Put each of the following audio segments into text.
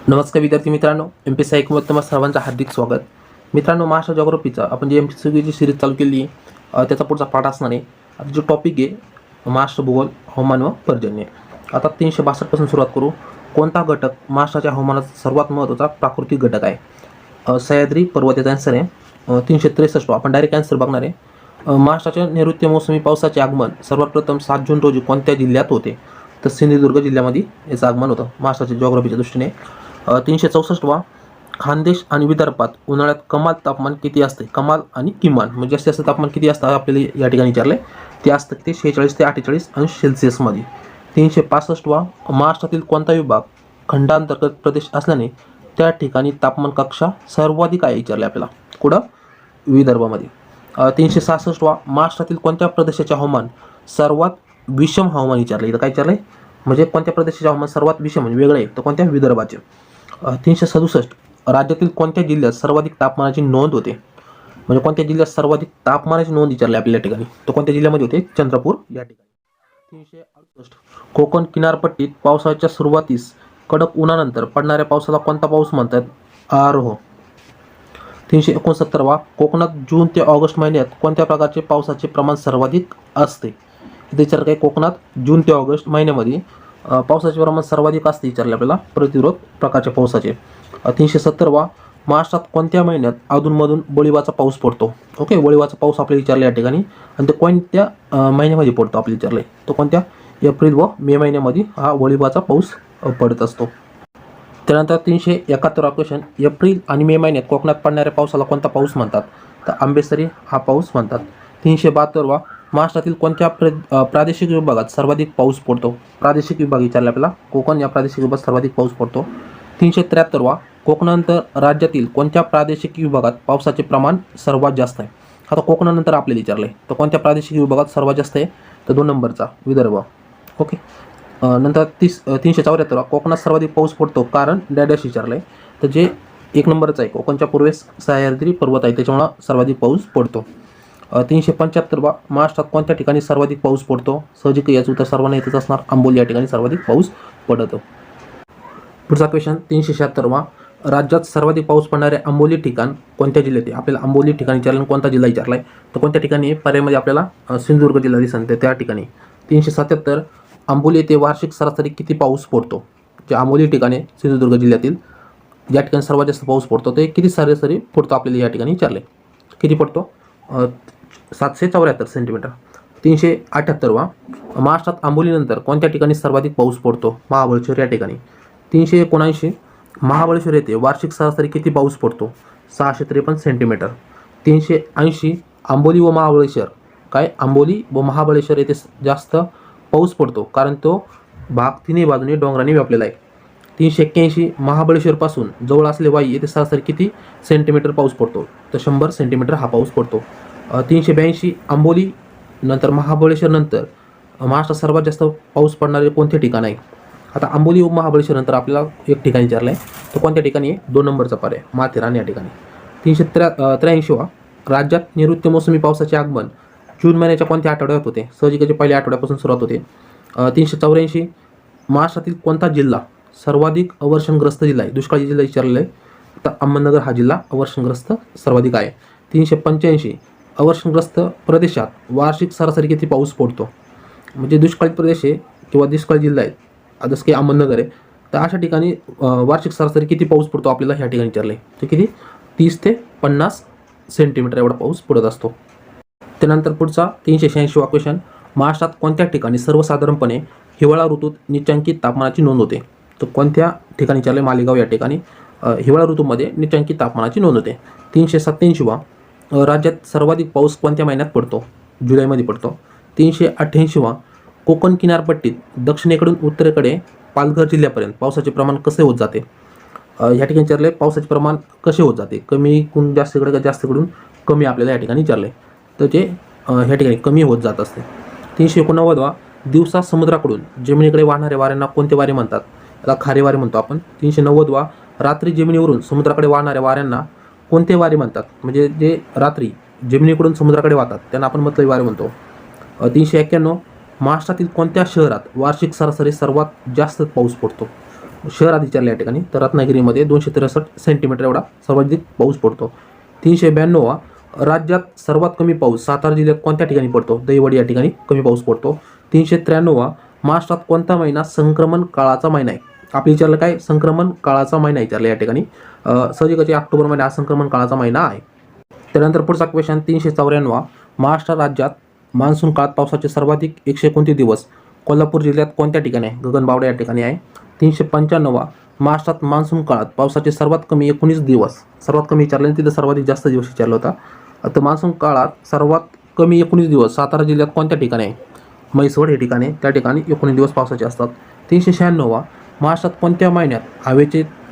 नमस्कार विद्यार्थी मित्रांनो, Mpsc मध्ये तुम्हा सर्वांचं हार्दिक स्वागत. मित्रांनो, महाराष्ट्र जॉग्राफीचा आपण जे Mpsc सिरीज चालू केली त्याचा पुढचा पाठ असणार आहे. आता जो टॉपिक आहे महाराष्ट्र भूगोल, हवामान व पर्जन्य. आता 362 पासून सुरुवात करू. कोणता घटक महाराष्ट्राच्या हवामानाचा सर्वात महत्त्वाचा प्राकृतिक घटक आहे? सह्याद्री पर्वताचा आन्सर आहे 363. आपण डायरेक्ट आन्सर बघणार आहे. महाराष्ट्राच्या नैऋत्य मोसमी पावसाचे आगमन सर्वात प्रथम 7 जून रोजी कोणत्या जिल्ह्यात होते? तर सिंधुदुर्ग जिल्ह्यामध्ये याचं आगमन होतं महाराष्ट्राच्या जॉग्राफीच्या दृष्टीने. 364 खानदेश आणि विदर्भात उन्हाळ्यात कमाल तापमान किती असते? कमाल आणि किमान म्हणजे जास्तीत तापमान किती असतं आपल्याला या ठिकाणी विचारले. ते असतं ते 46 ते 48 अंश सेल्सिअसमध्ये. 365 महाराष्ट्रातील कोणता विभाग खंडांतर्गत प्रदेश असल्याने त्या ठिकाणी तापमान कक्षा सर्वाधिक आहे विचारले आपल्याला. कुठं? विदर्भामध्ये. 366 महाराष्ट्रातील कोणत्या प्रदेशाचे हवामान सर्वात विषम हवामान विचारले. इथं काय विचारलं आहे म्हणजे कोणत्या प्रदेशाचे हवामान सर्वात विषम म्हणजे वेगळे आहे तर कोणत्या? विदर्भाचे. 367 राज्यातील कोणत्या जिल्ह्यात सर्वाधिक तापमानाची नोंद होते? म्हणजे कोणत्या जिल्ह्यात सर्वाधिक तापमानाची नोंद विचारली आपल्या ठिकाणी तर कोणत्या जिल्ह्यामध्ये होते? चंद्रपूर या ठिकाणी. 368 कोकण किनारपट्टीत पावसाच्या सुरुवातीस कडक उन्हानंतर पडणाऱ्या पावसाला कोणता पाऊस म्हणतात? आरोह. 369 कोकणात जून ते ऑगस्ट महिन्यात कोणत्या प्रकारचे पावसाचे प्रमाण सर्वाधिक असते? इथे विचार काय कोकणात जून ते ऑगस्ट महिन्यामध्ये पावसाचे प्रमाण सर्वाधिक असते विचारले आपल्याला प्रतिरोध प्रकारच्या पावसाचे. 370 महाराष्ट्रात कोणत्या महिन्यात अधूनमधून वळिवाचा पाऊस पडतो? ओके, वळिवाचा पाऊस आपल्याला विचारले या ठिकाणी आणि ते कोणत्या महिन्यामध्ये पडतो आपल्याला विचारले तो कोणत्या? एप्रिल व मे महिन्यामध्ये हा वळिवाचा पाऊस पडत असतो. त्यानंतर 371 क्वेश्चन, एप्रिल आणि मे महिन्यात कोकणात पडणाऱ्या पावसाला कोणता पाऊस म्हणतात? तर आंबेसरी हा पाऊस म्हणतात. 372 महाराष्ट्रातील कोणत्या प्रादेशिक विभागात सर्वाधिक पाऊस पडतो? प्रादेशिक विभाग विचारले आपल्याला. कोकण या प्रादेशिक विभागात सर्वाधिक पाऊस पडतो. 373 कोकणानंतर राज्यातील कोणत्या प्रादेशिक विभागात पावसाचे प्रमाण सर्वात जास्त आहे? आता कोकणानंतर आपल्याला विचारलं आहे तर कोणत्या प्रादेशिक विभागात सर्वात जास्त आहे? तर 2 नंबरचा विदर्भ. ओके. नंतर 374 कोकणात सर्वाधिक पाऊस पडतो कारण डॅडॅश विचारलं आहे तर जे 1 नंबरचं आहे कोकणच्या पूर्वेस सह्याद्री पर्वत आहे त्याच्यामुळे सर्वाधिक पाऊस पडतो. 375 महाराष्ट्रात कोणत्या ठिकाणी सर्वाधिक पाऊस पडतो? सहजिक याचं उत्तर सर्वांना येतच असणार. आंबोली या ठिकाणी सर्वाधिक पाऊस पडतो. पुढचा क्वेश्चन 376 राज्यात सर्वाधिक पाऊस पडणारे आंबोली ठिकाण कोणत्या जिल्ह्यात आहे? आपल्याला आंबोली ठिकाणी विचारलं कोणता जिल्हा विचारला आहे तर कोणत्या ठिकाणी? पर्यायमध्ये आपल्याला सिंधुदुर्ग जिल्हा दिसते त्या ठिकाणी. 377 आंबोली येथे वार्षिक सरासरी किती पाऊस पडतो? जे आंबोली ठिकाणी सिंधुदुर्ग जिल्ह्यातील ज्या ठिकाणी सर्वात जास्त पाऊस पडतो ते किती सरासरी पडतो आपल्याला या ठिकाणी विचारले. किती पडतो? 774 सेंटीमीटर. 378 महाराष्ट्रात आंबोलीनंतर कोणत्या ठिकाणी सर्वाधिक पाऊस पडतो? महाबळेश्वर या ठिकाणी. 379 महाबळेश्वर येथे वार्षिक सरासरी किती पाऊस पडतो? 653 सेंटीमीटर. 380 आंबोली व महाबळेश्वर काय? आंबोली व महाबळेश्वर येथे जास्त पाऊस पडतो कारण तो भाग तिन्ही बाजूने डोंगराने व्यापलेला आहे. 381 महाबळेश्वरपासून जवळ असलेले वाई येथे सरासरी किती सेंटीमीटर पाऊस पडतो? तर 100 सेंटीमीटर हा पाऊस पडतो. 382 आंबोली नंतर महाबळेश्वर नंतर महाराष्ट्रात सर्वात जास्त पाऊस पडणारे कोणते ठिकाण आहे? आता आंबोली व महाबळेश्वर नंतर आपल्याला एक ठिकाण विचारलं आहे तर कोणत्या ठिकाणी आहे? 2 नंबरचा पर्याय माथेरान या ठिकाणी. 383 राज्यात नैऋत्य मोसमी पावसाचे आगमन जून महिन्याच्या कोणत्या आठवड्यात होते? सहजिकचे पहिल्या आठवड्यापासून सुरुवात होते. 384 महाराष्ट्रातील कोणता जिल्हा सर्वाधिक अवर्षणग्रस्त जिल्हा आहे? दुष्काळी जिल्हा विचारलेला आहे तर अहमदनगर हा जिल्हा अवर्षणग्रस्त सर्वाधिक आहे. 385 अवर्षणग्रस्त प्रदेशात वार्षिक सरासरी किती पाऊस पडतो? म्हणजे दुष्काळी प्रदेश आहे किंवा दुष्काळी जिल्हा आहे जसं की अहमदनगर आहे तर अशा ठिकाणी वार्षिक सरासरी किती पाऊस पडतो आपल्याला ह्या ठिकाणी विचारलं आहे तर किती? 30 ते 50 सेंटीमीटर एवढा पाऊस पडत असतो. त्यानंतर पुढचा 386 क्वेश्चन, महाराष्ट्रात कोणत्या ठिकाणी सर्वसाधारणपणे हिवाळा ऋतूत निचांकित तापमानाची नोंद होते? तर कोणत्या ठिकाणी विचारले? मालेगाव या ठिकाणी हिवाळा ऋतूमध्ये निचांकित तापमानाची नोंद होते. 387 राज्यात सर्वाधिक पाऊस कोणत्या महिन्यात पडतो? जुलैमध्ये पडतो. 388 कोकण किनारपट्टीत दक्षिणेकडून उत्तरेकडे पालघर जिल्ह्यापर्यंत पावसाचे प्रमाण कसे होत जाते? ह्या ठिकाणी विचारले पावसाचे प्रमाण कसे होत जाते? कमी कडून जास्तकडे का जास्तकडून कमी आपल्याला या ठिकाणी विचारले तर ते ह्या ठिकाणी कमी होत जात असते. 389 दिवसा समुद्राकडून जमिनीकडे वाहणाऱ्या वाऱ्यांना कोणते वारे म्हणतात? याला खारे वारे म्हणतो आपण. 390 रात्री जमिनीवरून समुद्राकडे वाहणाऱ्या वाऱ्यांना कोणते वारे म्हणतात? म्हणजे जे रात्री जमिनीकडून समुद्राकडे वाहतात त्यांना आपण मतलबी वारे म्हणतो. 391 महाराष्ट्रातील कोणत्या शहरात वार्षिक सरासरी सर्वात जास्त पाऊस पडतो? शहरात विचारले या ठिकाणी, तर रत्नागिरीमध्ये 263 सेंटीमीटर एवढा सर्वाधिक पाऊस पडतो. 392 राज्यात सर्वात कमी पाऊस सातारा जिल्ह्यात कोणत्या ठिकाणी पडतो? दहिवडी या ठिकाणी कमी पाऊस पडतो. 393 महाराष्ट्रात कोणता महिना संक्रमण काळाचा महिना आहे? आपल्या विचारलं काय? संक्रमण काळाचा महिना विचारला या ठिकाणी. सहजिकच ऑक्टोबर महिना हा संक्रमण काळाचा महिना आहे. त्यानंतर पुढचा क्वेश्चन 394 महाराष्ट्र राज्यात मान्सून काळात पावसाचे सर्वाधिक 129 दिवस कोल्हापूर जिल्ह्यात कोणत्या ठिकाणी आहे? गगनबावडा या ठिकाणी आहे. 395 महाराष्ट्रात मान्सून काळात पावसाचे सर्वात कमी 19 दिवस, सर्वात कमी विचारले तिथे सर्वाधिक जास्त दिवस विचारला होता. आता मान्सून काळात सर्वात कमी 19 दिवस सातारा जिल्ह्यात कोणत्या ठिकाणी आहे? म्हैसवड हे ठिकाणी, त्या ठिकाणी 19 दिवस पावसाचे असतात. 396 महाराष्ट्रात कोणत्या महिन्यात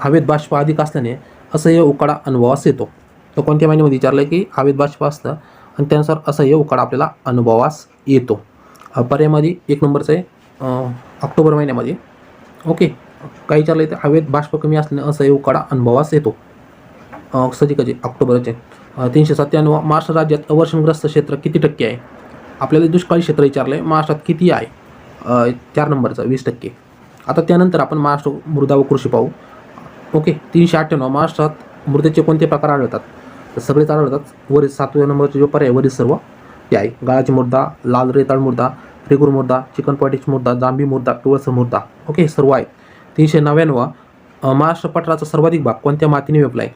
हवेत बाष्प अधिक असल्याने असह्य उकाडा अनुभवास येतो? तर कोणत्या महिन्यामध्ये विचारलं की हवेत बाष्प असतं आणि त्यानुसार असह्य उकाडा आपल्याला अनुभवास येतो. पर्यायामध्ये 1 नंबरचं आहे ऑक्टोबर महिन्यामध्ये. ओके, काही विचारलं तर हवेत बाष्प कमी असल्याने असह्य उकाडा अनुभवास येतो. सजिकचे ऑक्टोबरचे. 397 महाराष्ट्र राज्यात अवर्षणग्रस्त क्षेत्र किती टक्के आहे? आपल्याला दुष्काळी क्षेत्र विचारलं आहे, महाराष्ट्रात किती आहे? 4 नंबरचा 20%. आता त्यानंतर आपण महाराष्ट्र मृदा व कृषी पाहू. ओके, 398 महाराष्ट्रात मृदेचे कोणते प्रकार आढळतात? तर सगळेच आढळतात. वरील 7व्या नंबरचे जो पर्याय वरील सर्व ते आहे. गाळाची मृदा, लाल रेताळ मृदा, रेगूर मृदा, चिकन पॉटिश मृदा, जांभी मृदा, पिवळसर मृदा. ओके, सर्व आहे. 399 महाराष्ट्र पठाराचा सर्वाधिक भाग कोणत्या मातीने व्यापला आहे?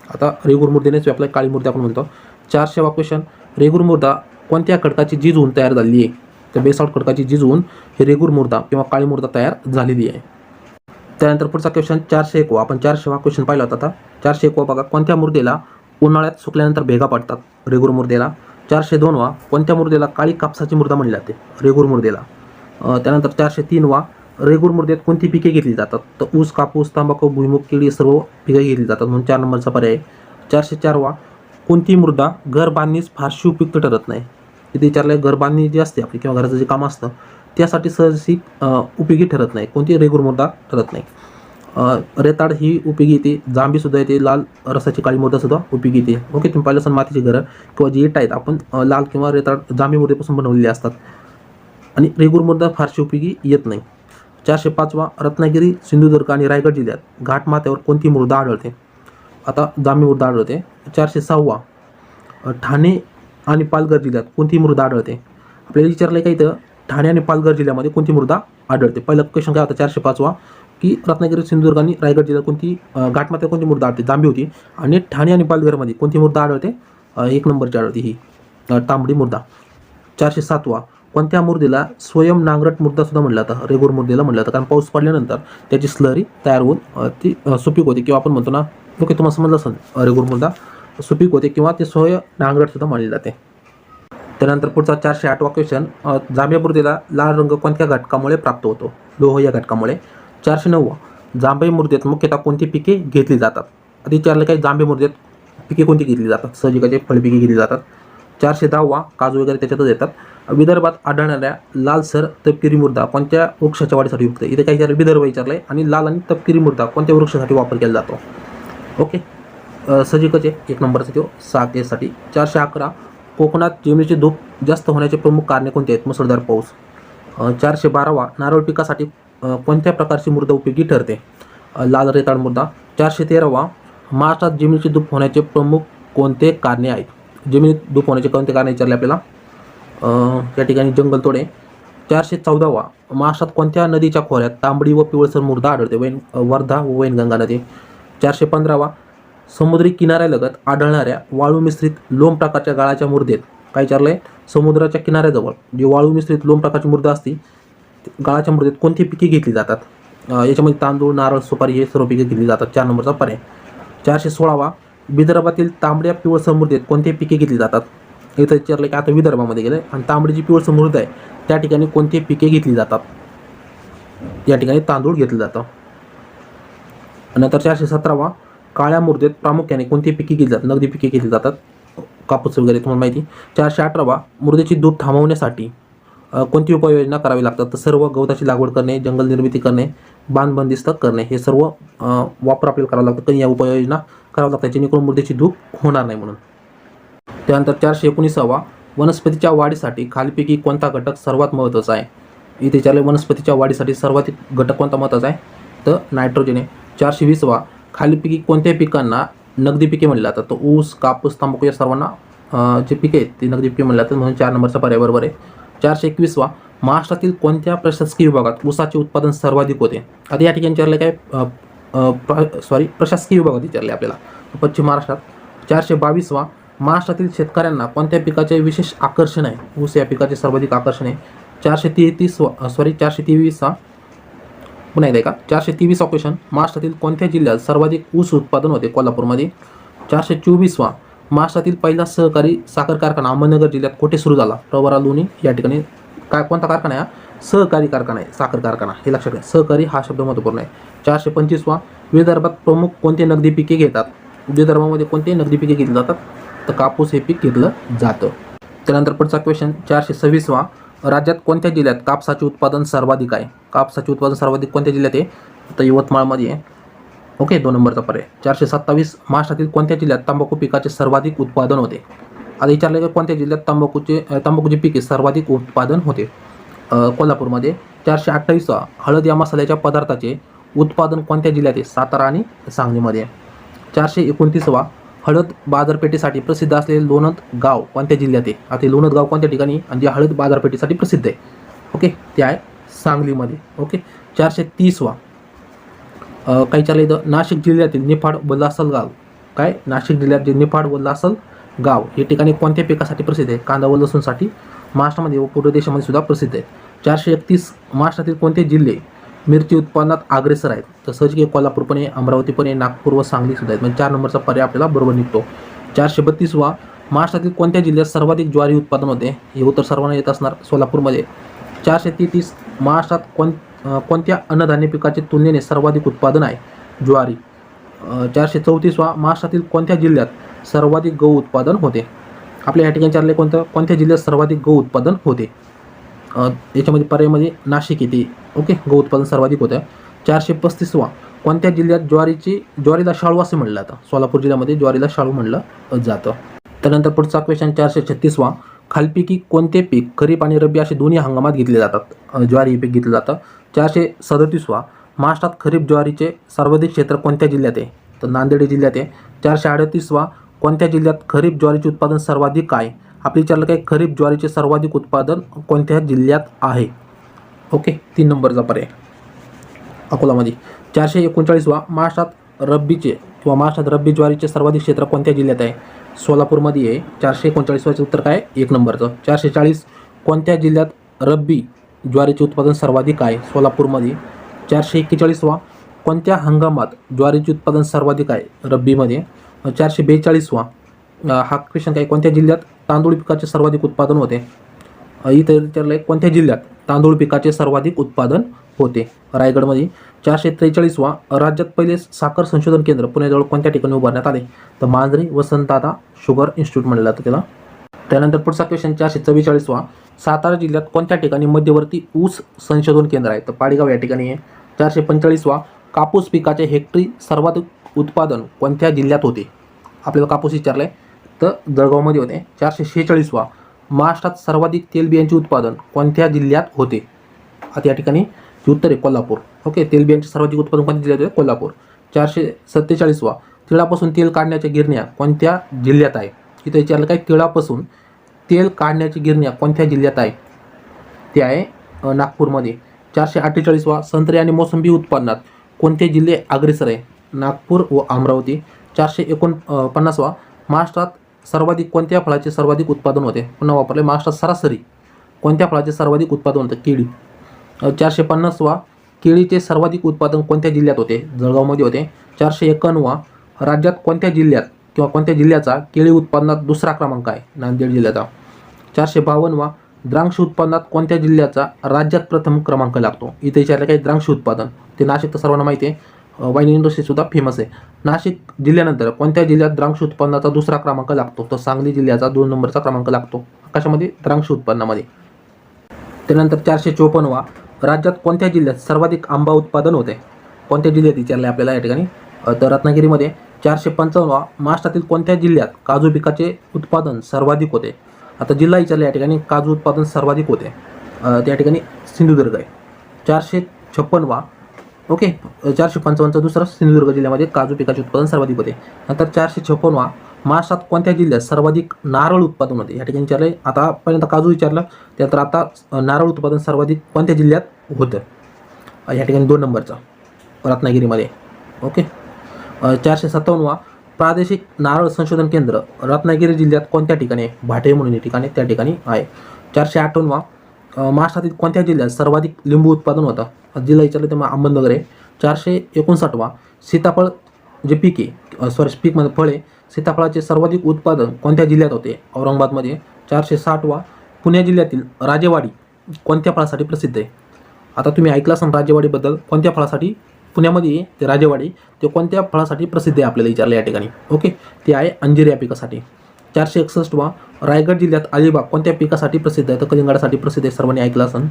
आता रेगूर मृदेनेच व्यापला आहे, काळी मृदा आपण म्हणतो. 400वा क्वेश्चन रेगूर मृदा कोणत्या खडकाची झीज होऊन तयार झालेली आहे? तर बेसाल्ट खडकाची झीज होऊन हे रेगूर मृदा किंवा काळी मृदा तयार झालेली आहे. त्यानंतर पुढचा क्वेश्चन 401 आपण 400वा क्वेश्चन पाहिला होता. आता 401 बघा, कोणत्या मृदेला उन्हाळ्यात सुकल्यानंतर भेगा पडतात? रेगूर मृदेला. 402 कोणत्या मृदेला काळी कापसाची मृदा म्हणली जाते? रेगूर मृदेला. त्यानंतर 403 रेगूर मृदेत कोणती पिके घेतली जातात? तर ऊस, कापूस, तंबाखू, भुईमुग, केळी सर्व पिके घेतली जातात, म्हणून 4 नंबरचा पर्याय. 404 कोणती मृदा घर बांधणीस फारशी उपयुक्त ठरत नाही? तिथे विचारलं घर बांधणी जी असते आपली किंवा घराचं जे काम असतं त्यासाठी सहजी उपयोगी ठरत नाही. कोणती? रेगूर मृदा ठरत नाही. रेताड ही उपयोगी येते, जांभीसुद्धा येते, लाल रसाची काळी मृदासुद्धा उपयोगी येते. ओके, तुम्ही पाहिलं असेल मातीची घरं किंवा जी इट आहेत आपण लाल किंवा रेताड जांभी मृदेपासून बनवलेली असतात आणि रेगूर मृदा फारशी उपयोगी येत नाही. 405 रत्नागिरी, सिंधुदुर्ग आणि रायगड जिल्ह्यात घाटमाथ्यावर कोणती मृदा आढळते? आता जांभी मृदा आढळते. 406 ठाणे आणि पालघर जिल्ह्यात कोणती मृदा आढळते? आपल्याला विचारलं आहे का इथं ठाणे आणि पालघर जिल्ह्यामध्ये कोणती मृदा आढळते? पहिलं क्वेश्चन काय होता 405 की रत्नागिरी, सिंधुदुर्ग आणि रायगड जिल्ह्यात कोणती घाटमाथ्यावर कोणती मृदा आढळते? जांभी होती. आणि ठाणे आणि पालघरमध्ये कोणती मृदा आढळते? 1 नंबरची आढळते ही तांबडी मृदा. 407 कोणत्या मृदेला स्वयं नांगरट मृदा सुद्धा म्हणलं जातं? रेगूर मृदेला म्हणलं जातं, कारण पाऊस पडल्यानंतर त्याची स्लरी तयार होऊन ती सुपीक होते किंवा आपण म्हणतो ना, ओके तुम्हाला समजलं असेल रेगूर मृदा सुपीक होते किंवा ते स्वयं नांगरट सुद्धा म्हणले जाते. त्यानंतर पुढचा 408 क्वेश्चन जांभ्या मृदेला लाल रंग कोणत्या घटकामुळे प्राप्त होतो? लोह या घटकामुळे. 409 जांभे मृदेत मुख्यतः कोणती पिके घेतली जातात? आधी विचारलं काही जांभे मृदेत पिके कोणती घेतली जातात? सहजिकाचे फळपिके घेतली जातात. 410 काजू वगैरे त्याच्यातच येतात. विदर्भात आढळणाऱ्या लालसर तपकिरी मृदा कोणत्या वृक्षाच्या वाढीसाठी युक्त आहे? इथे काय विचारलं? विदर्भ विचारलं आहे. आणि लाल आणि तपकिरी मृदा कोणत्या वृक्षासाठी वापर केला जातो? ओके, सहजिकच आहे 1 नंबरचा तो 6 केससाठी. 411 कोकणात जमिनीची धूप जास्त होण्याचे प्रमुख कारणे कोणते आहेत? मुसळधार पाऊस. 412 नारळ पिकासाठी कोणत्या प्रकारची मृदा उपयोगी ठरते? लाल रेताळ मृदा. 413 महाराष्ट्रात जमिनीची धूप होण्याचे प्रमुख कोणते कारणे आहेत? जमिनीत धूप होण्याचे कोणते कारणे विचारले आपल्याला? या ठिकाणी जंगलतोडे. 414 महाराष्ट्रात कोणत्या नदीच्या खोऱ्यात तांबडी व पिवळसर मृदा आढळते? वर्धा व वैनगंगा नदी. 415 समुद्री किनाऱ्यालगत आढळणाऱ्या वाळू मिश्रित लोम प्रकारच्या गाळाच्या मृदेत काय विचारलं आहे? समुद्राच्या किनाऱ्याजवळ जी वाळू मिश्रित लोम प्रकारची मृदा असते गाळाच्या मृदेत कोणती पिके घेतली जातात? याच्यामध्ये तांदूळ, नारळ, सुपारी हे सर्व पिके घेतली जातात. 4 नंबरचा पर्याय. 416 विदर्भातील तांबड्या पिवळसर मृदेत कोणती पिके घेतली जातात? इथं विचारलं की आता विदर्भामध्ये गेलं आणि तांबडी जी पिवळसर मृदा आहे त्या ठिकाणी कोणती पिके घेतली जातात? या ठिकाणी तांदूळ घेतलं जातं. नंतर 417 काळ्या मृदेत प्रामुख्याने कोणती पिके घेतली जातात? नगदी पिके घेतली जातात, कापूस वगैरे तुम्हाला माहिती. 418 मृदेची धूप थांबवण्यासाठी कोणती उपाययोजना करावी लागतात? तर सर्व गवताची लागवड करणे, जंगल निर्मिती करणे, बांध बंदिस्त करणे हे सर्व वापर आपल्याला करावं लागतं. काही या उपाययोजना करावं लागतात जेणेकरून मृदेची धूप होणार नाही म्हणून. त्यानंतर 419 वनस्पतीच्या वाढीसाठी खालीलपैकी कोणता घटक सर्वात महत्त्वाचा आहे? इथे विचारले वनस्पतीच्या वाढीसाठी सर्वाधिक घटक कोणता महत्त्वाचा आहे? तर नायट्रोजन आहे. 420वा खालीलपैकी कोणत्या पिकांना नगदी पिके म्हणलं जातं? तर ऊस, कापूस, तंबाखू या सर्वांना जे पिके आहेत ते नगदी पिके म्हणलं जातं, म्हणून 4 नंबरचा पर्याय बरोबर आहे. 421वा महाराष्ट्रातील कोणत्या प्रशासकीय विभागात ऊसाचे उत्पादन सर्वाधिक होते? आता या ठिकाणी विचारलं काय प्रशासकीय विभागात विचारले आपल्याला, पश्चिम महाराष्ट्रात. 422वा महाराष्ट्रातील शेतकऱ्यांना कोणत्या पिकाचे विशेष आकर्षण आहे? ऊस या पिकाचे सर्वाधिक आकर्षण आहे. 423वा पुन्हा एकदा का 423वा क्वेश्चन, महाराष्ट्रातील कोणत्या जिल्ह्यात सर्वाधिक ऊस उत्पादन होते? कोल्हापूरमध्ये. 424वा महाराष्ट्रातील पहिला सहकारी साखर कारखाना अहमदनगर जिल्ह्यात कुठे सुरू झाला? प्रवरा, लोणी या ठिकाणी. कोणता कारखाना आहे? सहकारी कारखाना आहे, साखर कारखाना, हे लक्षात घ्या. सहकारी हा शब्द महत्त्वपूर्ण आहे. 425वा विदर्भात प्रमुख कोणते नगदी पिके घेतात? विदर्भामध्ये कोणते नगदी पिके घेतली जातात? तर कापूस हे पीक घेतलं जातं. त्यानंतर पुढचा क्वेश्चन 426वा, राज्यात कोणत्या जिल्ह्यात कापसाचे उत्पादन सर्वाधिक आहे? कापसाचे उत्पादन सर्वाधिक कोणत्या जिल्ह्यात आहे? तर यवतमाळमध्ये आहे. ओके, 2 नंबरचा पर्याय. 427 महाराष्ट्रातील कोणत्या जिल्ह्यात तंबाखू पिकाचे सर्वाधिक उत्पादन होते? आता विचारलं की कोणत्या जिल्ह्यात तंबाखूचे पिके सर्वाधिक उत्पादन होते? कोल्हापूरमध्ये. 428वा हळद या मसाल्याच्या पदार्थाचे उत्पादन कोणत्या जिल्ह्यात आहे? सातारा आणि सांगलीमध्ये. 429वा हळद बाजारपेठेसाठी प्रसिद्ध असलेले लोणंद गाव कोणत्या जिल्ह्यात आहे? आता लोणंद गाव कोणत्या ठिकाणी आणि जे हळद बाजारपेठेसाठी प्रसिद्ध आहे? ओके, ते आहे सांगलीमध्ये. ओके. 430वा काही चाललं इथं, नाशिक जिल्ह्यातील निफाड व लासल गाव. काय? नाशिक जिल्ह्यात जे निफाड व लासल गाव हे ठिकाणी कोणत्या पिकासाठी प्रसिद्ध आहे? कांदा व लसूणसाठी महाराष्ट्रामध्ये व पूर्व देशामध्ये सुद्धा प्रसिद्ध आहे. 431 महाराष्ट्रातील कोणते जिल्हे मिरची उत्पादनात अग्रेसर आहेत? तर सहज कोल्हापूर पण आहे, अमरावती पण आहे, नागपूर व सांगली सुद्धा आहेत. म्हणजे 4 नंबरचा पर्याय आपल्याला बरोबर निघतो. 432वा महाराष्ट्रातील कोणत्या जिल्ह्यात सर्वाधिक ज्वारी उत्पादन होते? हे उत्तर सर्वांना येत असणार, सोलापूरमध्ये. 433 महाराष्ट्रात कोणत्या अन्नधान्य पिकाचे तुलनेने सर्वाधिक उत्पादन आहे? ज्वारी. 434वा महाराष्ट्रातील कोणत्या जिल्ह्यात सर्वाधिक गहू उत्पादन होते? आपल्या या ठिकाणी विचारले कोणत्या जिल्ह्यात सर्वाधिक गहू उत्पादन होते? याच्यामध्ये पर्यायामध्ये नाशिक येते. ओके, गहू उत्पादन सर्वाधिक होतं. 435वा कोणत्या जिल्ह्यात ज्वारीला शाळू असे म्हणलं जातं? सोलापूर जिल्ह्यामध्ये ज्वारीला शाळू म्हणलं जातं. त्यानंतर पुढचा क्वेश्चन 436वा खालीलपैकी कोणते पीक खरीप आणि रब्बी असे दोन्ही हंगामात घेतले जातात? ज्वारी हे पीक घेतलं जातं. 437वा महाराष्ट्रात खरीप ज्वारीचे सर्वाधिक क्षेत्र कोणत्या जिल्ह्यात आहे? तर नांदेड जिल्ह्यात आहे. 438वा कोणत्या जिल्ह्यात खरीप ज्वारीचे उत्पादन सर्वाधिक आहे? आपल्या विचारलं काय, खरीप ज्वारीचे सर्वाधिक उत्पादन कोणत्या जिल्ह्यात आहे? ओके, 3 नंबरचा पर्याय अकोलामध्ये. 439वा महाराष्ट्रात रब्बी ज्वारीचे सर्वाधिक क्षेत्र कोणत्या जिल्ह्यात आहे? सोलापूरमध्ये आहे. 439वाचे उत्तर काय? 1 नंबरचं. 440 कोणत्या जिल्ह्यात रब्बी ज्वारीचे उत्पादन सर्वाधिक आहे? सोलापूरमध्ये. 441वा कोणत्या हंगामात ज्वारीचे उत्पादन सर्वाधिक आहे? रब्बीमध्ये. 442वा हा क्वेश्चन काय, कोणत्या जिल्ह्यात तांदूळ पिकाचे सर्वाधिक उत्पादन होते? इथे विचारलं आहे कोणत्या जिल्ह्यात तांदूळ पिकाचे सर्वाधिक उत्पादन होते? रायगडमध्ये. 443वा राज्यात पहिले साखर संशोधन केंद्र पुण्याजवळ कोणत्या ठिकाणी उभारण्यात आले? तर मांजरी वसंतदादा शुगर इन्स्टिट्यूट म्हणलं जातं त्याला. त्यानंतर पुढचा क्वेश्चन 444वा सातारा जिल्ह्यात कोणत्या ठिकाणी मध्यवर्ती ऊस संशोधन केंद्र आहे? तर पाडगाव या ठिकाणी आहे. 445वा कापूस पिकाचे हेक्टरी सर्वाधिक उत्पादन कोणत्या जिल्ह्यात होते? आपल्याला कापूस विचारलं आहे तर जळगावमध्ये होते. 446वा महाराष्ट्रात सर्वाधिक तेलबियांचे उत्पादन कोणत्या जिल्ह्यात होते? आता या ठिकाणी उत्तर आहे कोल्हापूर. ओके, तेलबियांचे सर्वाधिक उत्पादन कोणत्या जिल्ह्यात होते? कोल्हापूर. 447वा तिळापासून तेल काढण्याच्या गिरण्या कोणत्या जिल्ह्यात आहे? इथे विचारलं काय, तिळापासून तेल काढण्याची गिरण्या कोणत्या जिल्ह्यात आहे? ते आहे नागपूरमध्ये. 448वा संत्रे आणि मोसंबी उत्पादनात कोणते जिल्हे अग्रेसर आहे? नागपूर व अमरावती. 449वा महाराष्ट्रात सर्वाधिक कोणत्या फळाचे सर्वाधिक उत्पादन होते? पुन्हा वापरले, महाराष्ट्रात सरासरी कोणत्या फळाचे सर्वाधिक उत्पादन होतं? केळी. 450वा केळीचे सर्वाधिक उत्पादन कोणत्या जिल्ह्यात होते? जळगावमध्ये होते. 451वा राज्यात कोणत्या जिल्ह्यात किंवा कोणत्या जिल्ह्याचा केळी उत्पादनात दुसरा क्रमांक आहे? नांदेड जिल्ह्याचा. 452वा द्राक्ष उत्पादनात कोणत्या जिल्ह्याचा राज्यात प्रथम क्रमांक लागतो? इथे विचारलं काही द्राक्ष उत्पादन, ते नाशिक तर सर्वांना माहिती आहे, वाईन इंडस्ट्री सुद्धा फेमस आहे. नाशिक जिल्ह्यानंतर कोणत्या जिल्ह्यात द्राक्ष उत्पन्नाचा दुसरा क्रमांक लागतो? तर सांगली जिल्ह्याचा 2 नंबरचा क्रमांक लागतो. कशामध्ये? द्राक्ष उत्पन्नामध्ये. त्यानंतर 454वा राज्यात कोणत्या जिल्ह्यात सर्वाधिक आंबा उत्पादन होते? कोणत्या जिल्ह्यात विचारले आपल्याला या ठिकाणी? तर रत्नागिरीमध्ये. 455वा महाराष्ट्रातील कोणत्या जिल्ह्यात काजू पिकाचे उत्पादन सर्वाधिक होते? आता जिल्हा विचारले या ठिकाणी, काजू उत्पादन सर्वाधिक होते त्या ठिकाणी सिंधुदुर्ग आहे. 456वा ओके. 455 दुसरं सिंधुदुर्ग जिल्ह्यामध्ये काजू पिकाचे उत्पादन सर्वाधिक होते. नंतर 456 महाराष्ट्रात कोणत्या जिल्ह्यात सर्वाधिक नारळ उत्पादन होते. या ठिकाणी विचारले. आता पहिल्यांदा काजू विचारलं, त्यानंतर आता नारळ उत्पादन सर्वाधिक कोणत्या जिल्ह्यात होतं. या ठिकाणी 2 नंबरचा रत्नागिरीमध्ये. ओके. 457 प्रादेशिक नारळ संशोधन केंद्र रत्नागिरी जिल्ह्यात कोणत्या ठिकाणी आहे. भाटे म्हणून या ठिकाणी त्या ठिकाणी आहे. 458 महाराष्ट्रातील कोणत्या जिल्ह्यात सर्वाधिक लिंबू उत्पादन होतं. जिल्हा विचारलं तेव्हा अहमदनगर आहे. 459 सीताफळ जे पीक आहे पीक म्हणजे फळ आहे, सीताफळाचे सर्वाधिक उत्पादन कोणत्या जिल्ह्यात होते. औरंगाबादमध्ये. 460 पुणे जिल्ह्यातील राजेवाडी कोणत्या फळासाठी प्रसिद्ध आहे. आता तुम्ही ऐकलं असाल राजेवाडीबद्दल. कोणत्या फळासाठी पुण्यामध्ये ते राजेवाडी ते कोणत्या फळासाठी प्रसिद्ध आहे आपल्याला विचारलं या ठिकाणी. ओके. ते आहे अंजीर या पिकासाठी. 461 रायगड जिल्ह्यात अलिबाग कोणत्या पिकासाठी प्रसिद्ध आहे. तर कलिंगडासाठी प्रसिद्ध आहे, सर्वांनी ऐकलं असेल.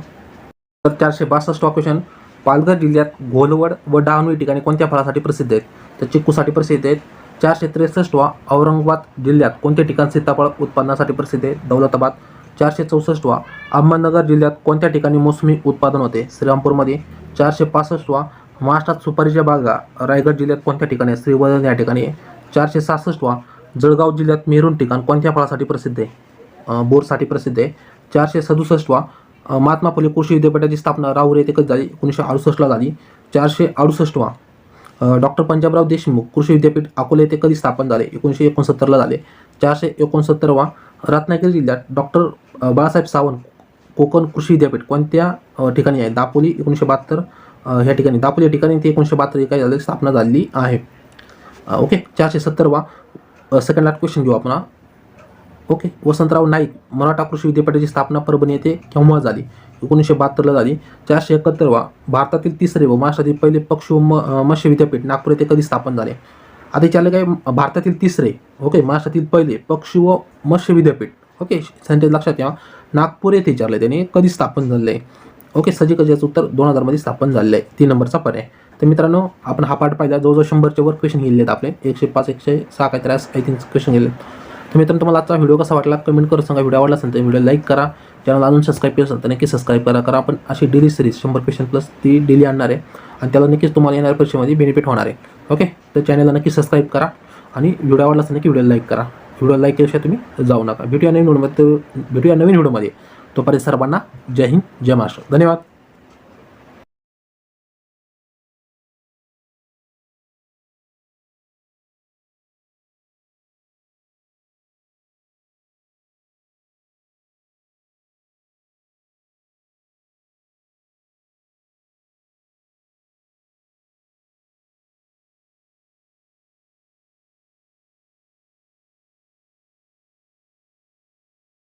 तर 462 क्वेश्चन पालघर जिल्ह्यात घोलवड व डहाणू या ठिकाणी कोणत्या फळासाठी प्रसिद्ध आहेत. तर चिक्कूसाठी प्रसिद्ध आहेत. 463 औरंगाबाद जिल्ह्यात कोणत्या ठिकाणी सीताफळ उत्पादनासाठी प्रसिद्ध आहे. दौलताबाद. 464 अहमदनगर जिल्ह्यात कोणत्या ठिकाणी मोसमी उत्पादन होते. श्रीरामपूरमध्ये. 465 महाराष्ट्रात सुपारीच्या बागा रायगड जिल्ह्यात कोणत्या ठिकाणी आहे. श्रीवर्धन या ठिकाणी आहे. 466 जळगाव जिल्ह्यात मेरून ठिकाण कोणत्या फळासाठी प्रसिद्ध आहे. बोरसाठी प्रसिद्ध आहे. 467 महात्मा फुले कृषी विद्यापीठाची स्थापना राऊर येथे कधी झाली. 1968 झाली. 468 डॉक्टर पंजाबराव देशमुख कृषी विद्यापीठ अकोला येथे कधी स्थापन झाले. 1969 झाले. 469 रत्नागिरी जिल्ह्यात डॉक्टर बाळासाहेब सावंत कोकण कृषी विद्यापीठ कोणत्या ठिकाणी आहे. दापोली. 1972 ह्या ठिकाणी दापोली या ठिकाणी ते 1972 काय झाले स्थापना झाली आहे. ओके. 470 सेकंड लास्ट क्वेश्चन घेऊ आपण. ओके. वसंतराव नाईक मराठा कृषी विद्यापीठाची स्थापना परभणी येथे केव्हा झाली. 1972 झाली. 471 भारतातील तिसरे व महाराष्ट्रातील पहिले पक्षी व मत्स्य विद्यापीठ नागपूर येथे कधी स्थापन झाले. आता विचारले काय भारतातील तिसरे. ओके. महाराष्ट्रातील पहिले पक्षी व मत्स्य विद्यापीठ. ओके. सेंटेन्स लक्षात घ्या. नागपूर येथे विचारले त्याने कधी स्थापन झाले. ओके. सजिकच याचं उत्तर 2000 मध्ये स्थापन झालेलं आहे. 3 नंबरचा पर्याय. तर मित्रांनो आपण हा पाठ पाहिला. जवळजवळ 100च्या वर क्वेश्चन गेलेले आहेत आपले. 105 106 काहीतरी आय थिंक क्वेश्चन गेले. तर मित्रांनो तुम्हाला आजचा व्हिडिओ कसा वाटला कमेंट करून सांगा. व्हिडिओ आवडला असेल तर व्हिडिओ लाईक करा. चॅनल अजून सबस्क्राईब केलं असेल तर नक्की सबस्क्राईब करा. आपण अशी डेली सिरीज 100 क्वेश्चन प्लस ती डेली आणणार आहे आणि त्याला नक्कीच तुम्हाला येणाऱ्या परीक्षेमध्ये बेनिफिट होणार आहे. ओके. तर चॅनलला नक्की सबस्क्राईब करा आणि व्हिडिओ आवडला असेल नक्की व्हिडिओ लाईक करा. व्हिडिओ लाईक केल्याशिवाय तुम्ही जाऊ नका. भेटूया नवीन व्हिडिओमध्ये. तोपर्यंत सर्वांना जय हिंद जय महाराष्ट्र. धन्यवाद.